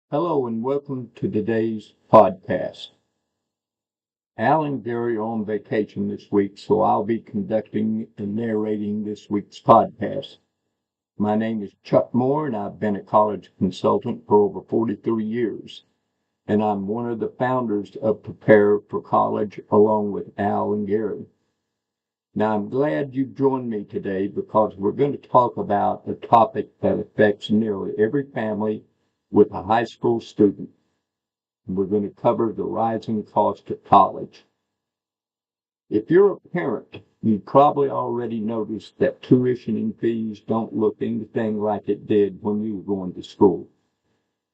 Hello and welcome to today's podcast. Al and Gary are on vacation this week, so I'll be conducting and narrating this week's podcast. My name is Chuck Moore, and I've been a college consultant for over 43 years, and I'm one of the founders of Prepare for College along with Al and Gary. Now, I'm glad you've joined me today because we're going to talk about a topic that affects nearly every family with a high school student. We're going to cover the rising cost of college. If you're a parent, you probably already noticed that tuition and fees don't look anything like it did when you were going to school.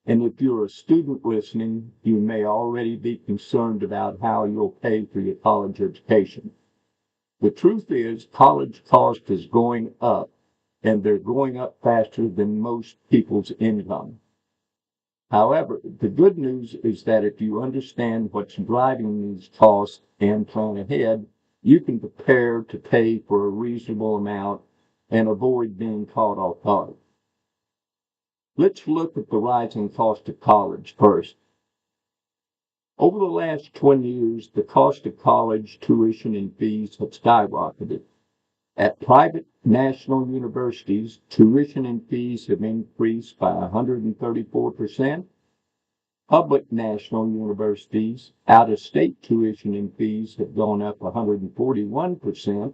And if you're a student listening, you may already be concerned about how you'll pay for your college education. The truth is, college cost is going up, and they're going up faster than most people's income. However, the good news is that if you understand what's driving these costs and plan ahead, you can prepare to pay for a reasonable amount and avoid being caught off guard. Let's look at the rising cost of college first. Over the last 20 years, the cost of college tuition and fees have skyrocketed. At private national universities, tuition and fees have increased by 134%. Public national universities, out-of-state tuition and fees have gone up 141%.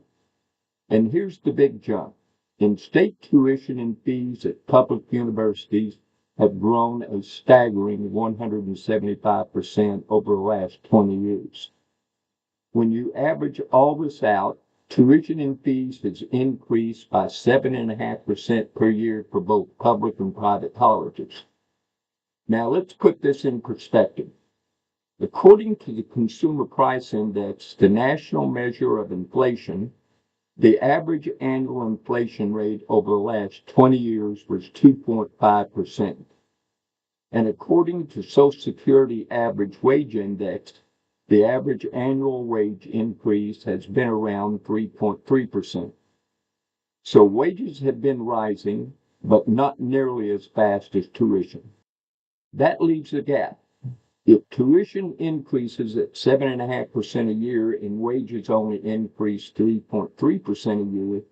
And here's the big jump. In-state tuition and fees at public universities have grown a staggering 175% over the last 20 years. When you average all this out, tuition and fees has increased by 7.5% per year for both public and private colleges. Now let's put this in perspective. According to the Consumer Price Index, the national measure of inflation, the average annual inflation rate over the last 20 years was 2.5%. And according to Social Security Average Wage Index, the average annual wage increase has been around 3.3%. So wages have been rising, but not nearly as fast as tuition. That leaves a gap. If tuition increases at 7.5% a year and wages only increase 3.3% a year,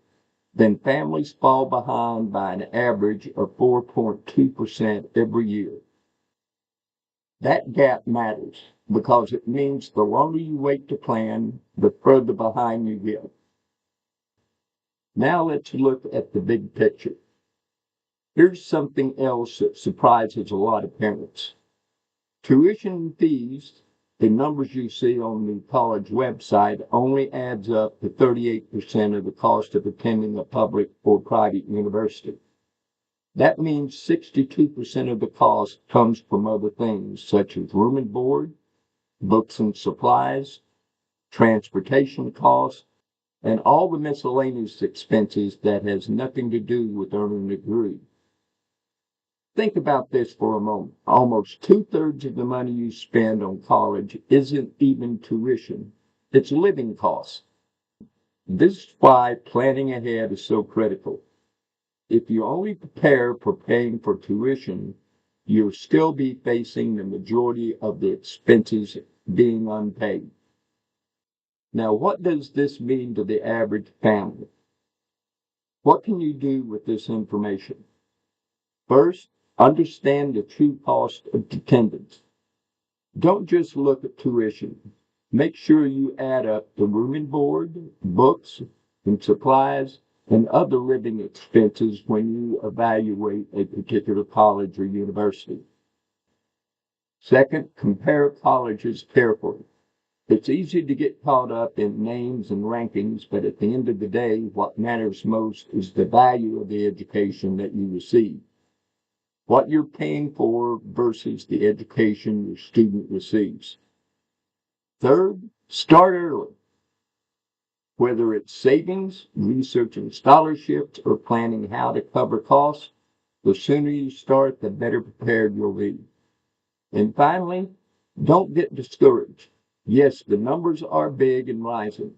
then families fall behind by an average of 4.2% every year. That gap matters because it means the longer you wait to plan, the further behind you get. Now let's look at the big picture. Here's something else that surprises a lot of parents. Tuition fees, the numbers you see on the college website, only adds up to 38% of the cost of attending a public or private university. That means 62% of the cost comes from other things such as room and board, books and supplies, transportation costs, and all the miscellaneous expenses that has nothing to do with earning a degree. Think about this for a moment. Almost 2/3 of the money you spend on college isn't even tuition. It's living costs. This is why planning ahead is so critical. If you only prepare for paying for tuition, you'll still be facing the majority of the expenses being unpaid. Now, what does this mean to the average family? What can you do with this information? First, understand the true cost of attendance. Don't just look at tuition. Make sure you add up the room and board, books, and supplies, and other living expenses when you evaluate a particular college or university. Second, compare colleges carefully. It's easy to get caught up in names and rankings, but at the end of the day, what matters most is the value of the education that you receive. What you're paying for versus the education your student receives. Third, start early. Whether it's savings, researching scholarships, or planning how to cover costs, the sooner you start, the better prepared you'll be. And finally, don't get discouraged. Yes, the numbers are big and rising.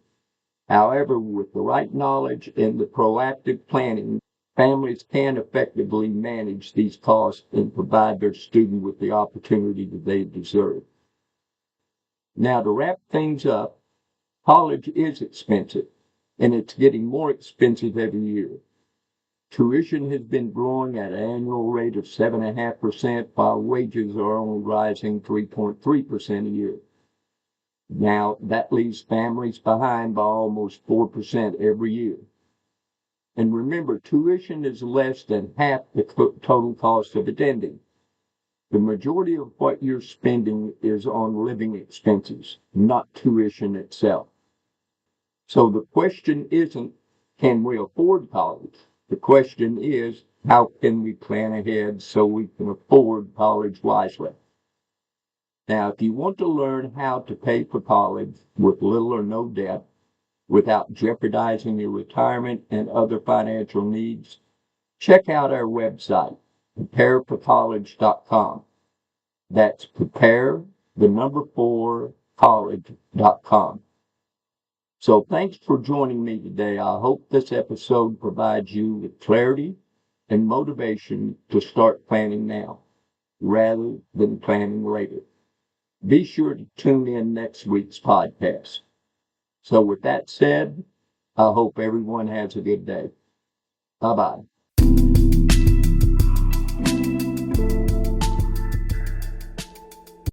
However, with the right knowledge and the proactive planning, families can effectively manage these costs and provide their student with the opportunity that they deserve. Now, to wrap things up, college is expensive, and it's getting more expensive every year. Tuition has been growing at an annual rate of 7.5%, while wages are only rising 3.3% a year. Now, that leaves families behind by almost 4% every year. And remember, tuition is less than half the total cost of attending. The majority of what you're spending is on living expenses, not tuition itself. So the question isn't, can we afford college? The question is, how can we plan ahead so we can afford college wisely? Now, if you want to learn how to pay for college with little or no debt, without jeopardizing your retirement and other financial needs, check out our website, prepareforcollege.com. That's college.com. So thanks for joining me today. I hope this episode provides you with clarity and motivation to start planning now rather than planning later. Be sure to tune in next week's podcast. So with that said, I hope everyone has a good day. Bye-bye.